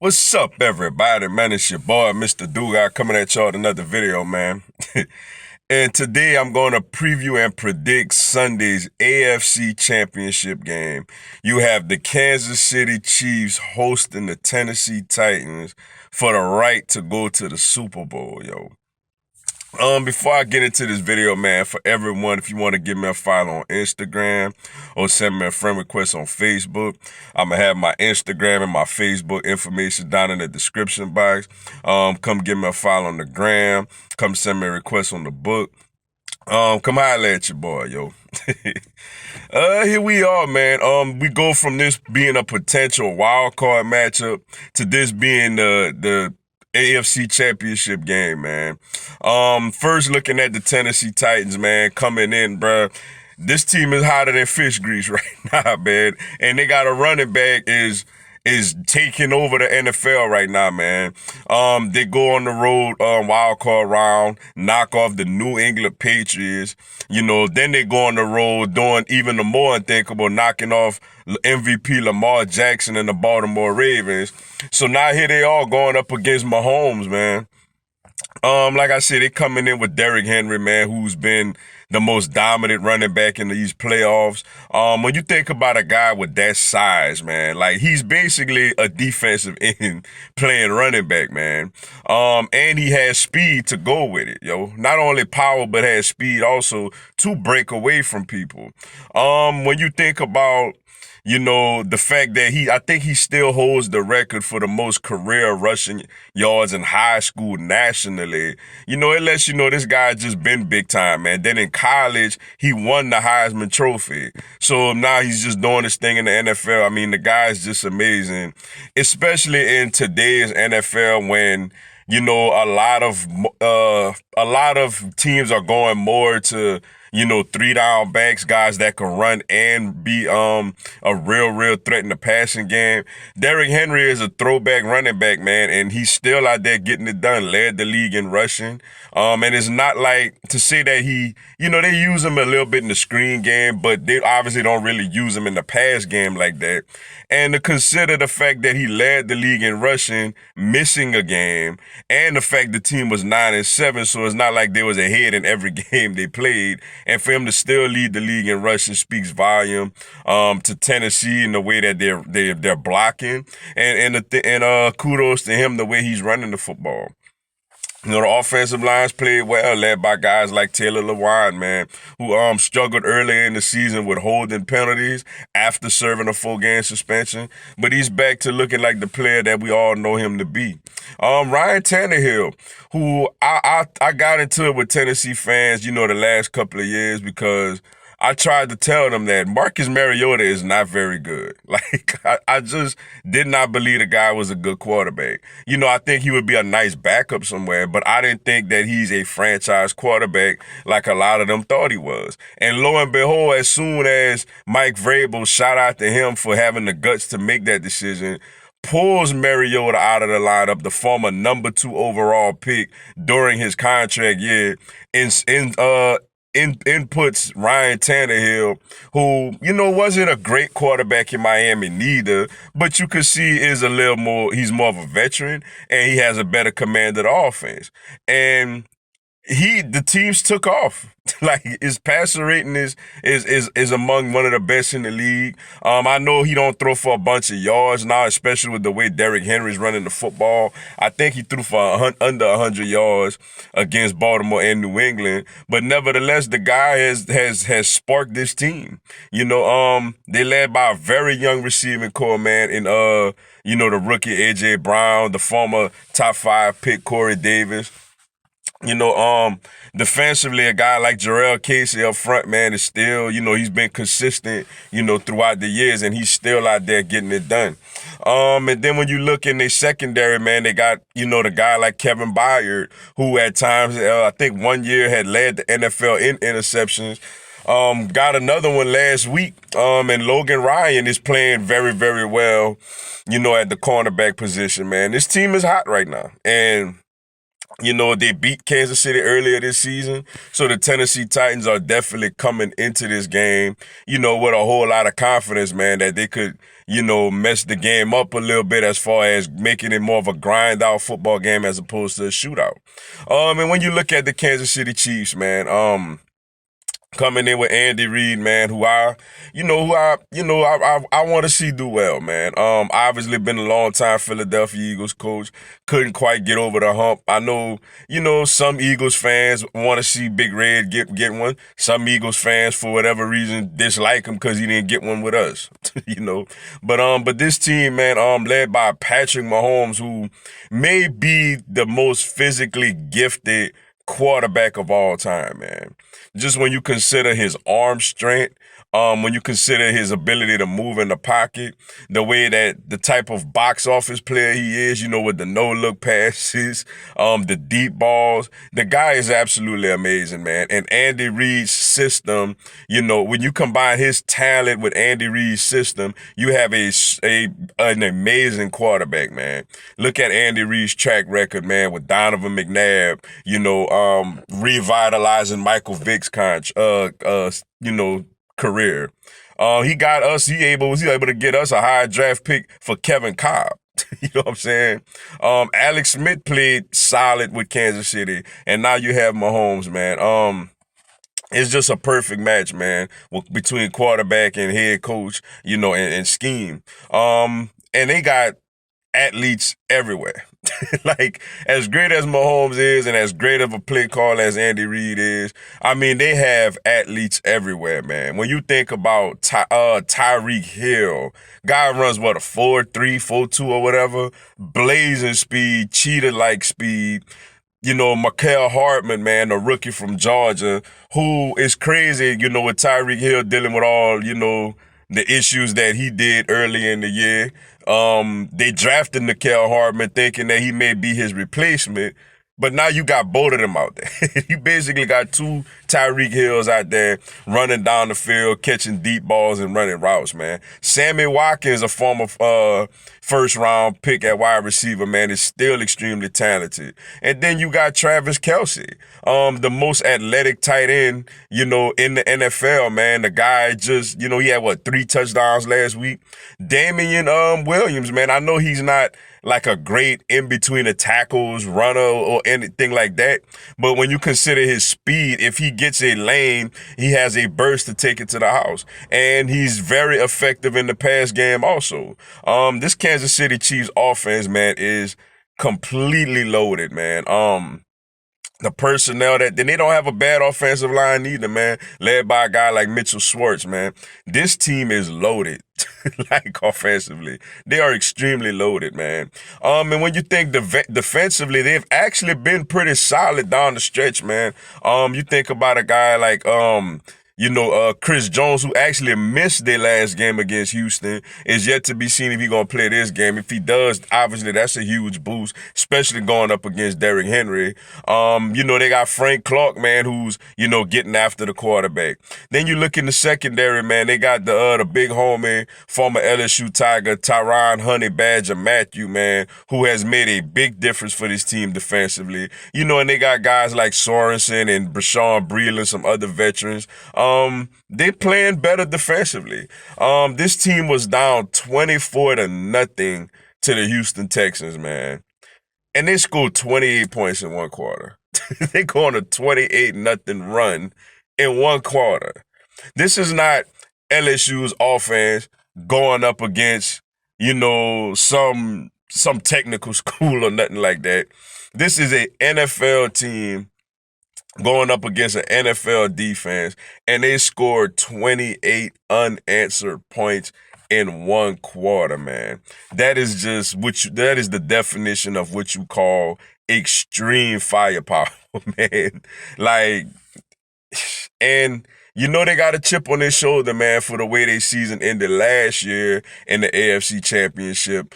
What's up, everybody? Man, it's your boy, Mr. Dugai, coming at y'all with another video, man. And today I'm going to preview and predict Sunday's AFC Championship game. You have the Kansas City Chiefs hosting the Tennessee Titans for the right to go to the Super Bowl, yo. Before I get into this video, man, for everyone, if you want to give me a follow on Instagram or send me a friend request on Facebook, I'm gonna have my Instagram and my Facebook information down in the description box. Come give me a follow on the gram. Come send me a request on the book. Come holler at your boy, yo. Here we are, man. We go from this being a potential wild card matchup to this being the AFC Championship game, man. First looking at the Tennessee Titans, man, coming in, bruh. This team is hotter than fish grease right now, man. And they got a running back is taking over the NFL right now, man. They go on the road, wild card round, knock off the New England Patriots. Then they go on the road doing even the more unthinkable, knocking off MVP Lamar Jackson and the Baltimore Ravens. So now here they are going up against Mahomes, man. Like I said, they coming in with Derrick Henry, man, who's been the most dominant running back in these playoffs. When you think about a guy with that size, man, like he's basically a defensive end playing running back, man. And he has speed to go with it, yo. Not only power, but has speed also to break away from people. When you think about the fact that I think he still holds the record for the most career rushing yards in high school nationally. It lets you know this guy just been big time, man. Then in college, he won the Heisman Trophy. So now he's just doing this thing in the NFL. I mean, the guy is just amazing, especially in today's NFL when a lot of teams are going more to three down backs, guys that can run and be a real threat in the passing game. Derrick Henry is a throwback running back, man, and he's still out there getting it done. Led the league in rushing. And it's not like to say that they use him a little bit in the screen game, but they obviously don't really use him in the pass game like that. And to consider the fact that he led the league in rushing, missing a game, and the fact the team was 9-7, so it's not like they was ahead in every game they played. And for him to still lead the league in rushing speaks volume to Tennessee in the way that they're blocking, and kudos to him the way he's running the football. The offensive lines played well, led by guys like Taylor Lewan, man, who struggled earlier in the season with holding penalties after serving a full game suspension. But he's back to looking like the player that we all know him to be. Ryan Tannehill, who I got into it with Tennessee fans, the last couple of years because I tried to tell them that Marcus Mariota is not very good. Like, I just did not believe the guy was a good quarterback. I think he would be a nice backup somewhere, but I didn't think that he's a franchise quarterback like a lot of them thought he was. And lo and behold, as soon as Mike Vrabel, shout out to him for having the guts to make that decision, pulls Mariota out of the lineup, the former number 2 overall pick during his contract year, inputs Ryan Tannehill, who, wasn't a great quarterback in Miami neither, but you could see he's more of a veteran, and he has a better command of the offense. And the teams took off. Like his passer rating is among one of the best in the league. I know he don't throw for a bunch of yards now, especially with the way Derrick Henry's running the football. I think he threw for under 100 yards against Baltimore and New England. But nevertheless, the guy has sparked this team. They led by a very young receiving core, man, in the rookie AJ Brown, the former top 5 pick Corey Davis. Defensively, a guy like Jarrell Casey up front, man, is still, he's been consistent, throughout the years, and he's still out there getting it done. And then when you look in their secondary, man, they got, the guy like Kevin Byard, who at times, I think one year had led the NFL in interceptions. Got another one last week, and Logan Ryan is playing very, very well, at the cornerback position, man. This team is hot right now, and they beat Kansas City earlier this season, so the Tennessee Titans are definitely coming into this game, with a whole lot of confidence, man, that they could, mess the game up a little bit as far as making it more of a grind out football game as opposed to a shootout. And when you look at the Kansas City Chiefs, man, coming in with Andy Reid, man, I want to see do well, man. Obviously been a long time Philadelphia Eagles coach, couldn't quite get over the hump. I know, some Eagles fans want to see Big Red get one. Some Eagles fans, for whatever reason, dislike him because he didn't get one with us, But this team, man, led by Patrick Mahomes, who may be the most physically gifted quarterback of all time, man. Just when you consider his arm strength, when you consider his ability to move in the pocket, the way that the type of box office player he is, with the no-look passes, the deep balls, the guy is absolutely amazing, man. And Andy Reid's system, when you combine his talent with Andy Reid's system, you have an amazing quarterback, man. Look at Andy Reid's track record, man, with Donovan McNabb, revitalizing Michael Vick's career. He was able to get us a high draft pick for Kevin Cobb. You know what I'm saying? Alex Smith played solid with Kansas City, and now you have Mahomes, man. It's just a perfect match, man, between quarterback and head coach, and scheme. And they got athletes everywhere. Like, as great as Mahomes is and as great of a play call as Andy Reid is, I mean, they have athletes everywhere, man. When you think about Tyreek Hill, guy runs, a 4.3, 4.2 or whatever, blazing speed, cheetah-like speed. Micah Hardman, man, a rookie from Georgia, who is crazy, with Tyreek Hill dealing with all, the issues that he did early in the year. They drafted Micah Hardman thinking that he may be his replacement, but now you got both of them out there. You basically got two Tyreek Hills out there running down the field, catching deep balls and running routes, man. Sammy Watkins, a former first-round pick at wide receiver, man, is still extremely talented. And then you got Travis Kelce, the most athletic tight end, in the NFL, man. The guy just, he had, 3 touchdowns last week? Damian Williams, man, I know he's not like a great in-between the tackles runner or anything like that. But when you consider his speed, if he gets a lane, he has a burst to take it to the house. And he's very effective in the pass game also. This Kansas City Chiefs offense, man, is completely loaded, man. The personnel then they don't have a bad offensive line either, man, led by a guy like Mitchell Schwartz, man. This team is loaded, like offensively. They are extremely loaded, man. And when you think defensively, they've actually been pretty solid down the stretch, man. You think about a guy like, Chris Jones, who actually missed their last game against Houston, is yet to be seen if he's going to play this game. If he does, obviously that's a huge boost, especially going up against Derrick Henry. They got Frank Clark, man, who's, getting after the quarterback. Then you look in the secondary, man, they got the big homie, former LSU Tiger, Tyron Honey Badger Matthew, man, who has made a big difference for this team defensively. And they got guys like Sorensen and Brashawn Breeland, some other veterans. They playing better defensively. This team was down 24-0 to the Houston Texans, man. And they scored 28 points in one quarter. They go on a 28-0 run in one quarter. This is not LSU's offense going up against, some technical school or nothing like that. This is a NFL team going up against an NFL defense, and they scored 28 unanswered points in one quarter, man. That is just that is the definition of what you call extreme firepower, man. And they got a chip on their shoulder, man, for the way their season ended last year in the AFC Championship,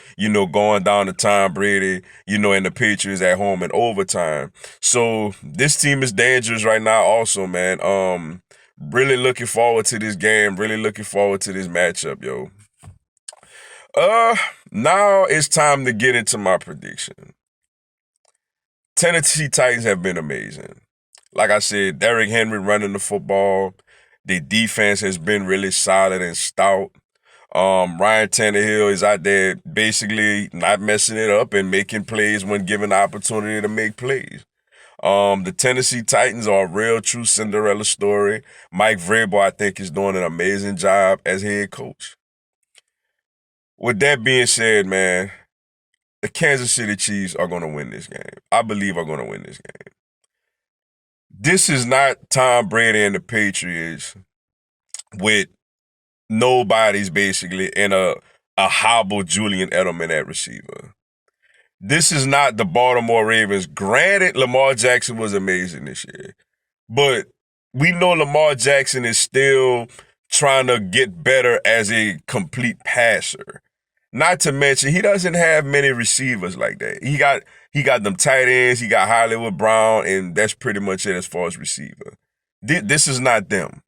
going down to Tom Brady, and the Patriots at home in overtime. So this team is dangerous right now also, man. Really looking forward to this game, really looking forward to this matchup, yo. Now it's time to get into my prediction. Tennessee Titans have been amazing. Like I said, Derrick Henry running the football. The defense has been really solid and stout. Ryan Tannehill is out there basically not messing it up and making plays when given the opportunity to make plays. The Tennessee Titans are a real true Cinderella story. Mike Vrabel, I think, is doing an amazing job as head coach. With that being said, man, the Kansas City Chiefs are going to win this game. I believe are going to win this game. This is not Tom Brady and the Patriots with nobody's basically in a hobble Julian Edelman at receiver. This is not the Baltimore Ravens. Granted, Lamar Jackson was amazing this year, but we know Lamar Jackson is still trying to get better as a complete passer. Not to mention, he doesn't have many receivers like that. He got them tight ends. He got Hollywood Brown, and that's pretty much it as far as receiver. This is not them.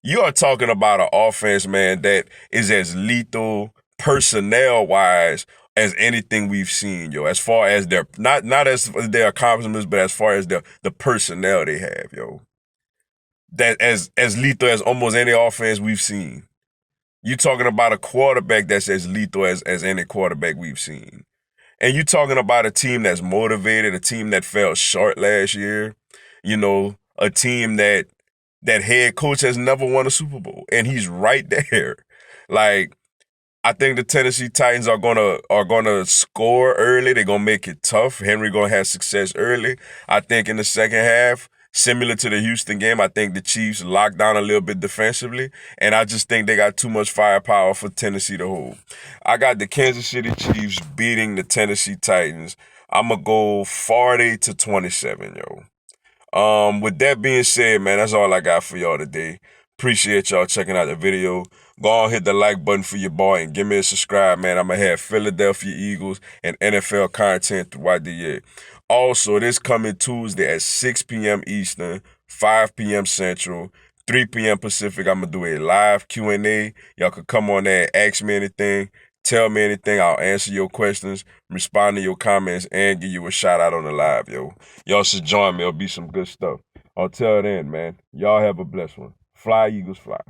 You are talking about an offense, man, that is as lethal personnel-wise as anything we've seen, yo. As far as their not as their accomplishments, but as far as the personnel they have, yo. That as lethal as almost any offense we've seen. You're talking about a quarterback that's as lethal as any quarterback we've seen. And you're talking about a team that's motivated, a team that fell short last year, you know, a team that head coach has never won a Super Bowl, and he's right there. Like, I think the Tennessee Titans are gonna score early. They're gonna make it tough. Henry gonna have success early. I think in the second half, similar to the Houston game, I think the Chiefs locked down a little bit defensively, and I just think they got too much firepower for Tennessee to hold. I got the Kansas City Chiefs beating the Tennessee Titans. I'm gonna go 40-27, yo. With that being said, man, that's all I got for y'all today. Appreciate y'all checking out the video. Go on, hit the like button for your boy and give me a subscribe, man. I'm going to have Philadelphia Eagles and NFL content throughout the year. Also, this coming Tuesday at 6 p.m. Eastern, 5 p.m. Central, 3 p.m. Pacific, I'm going to do a live Q&A. Y'all can come on there and ask me anything. Tell me anything. I'll answer your questions, respond to your comments, and give you a shout out on the live, yo. Y'all should join me. It'll be some good stuff. Until then, man, y'all have a blessed one. Fly, Eagles, fly.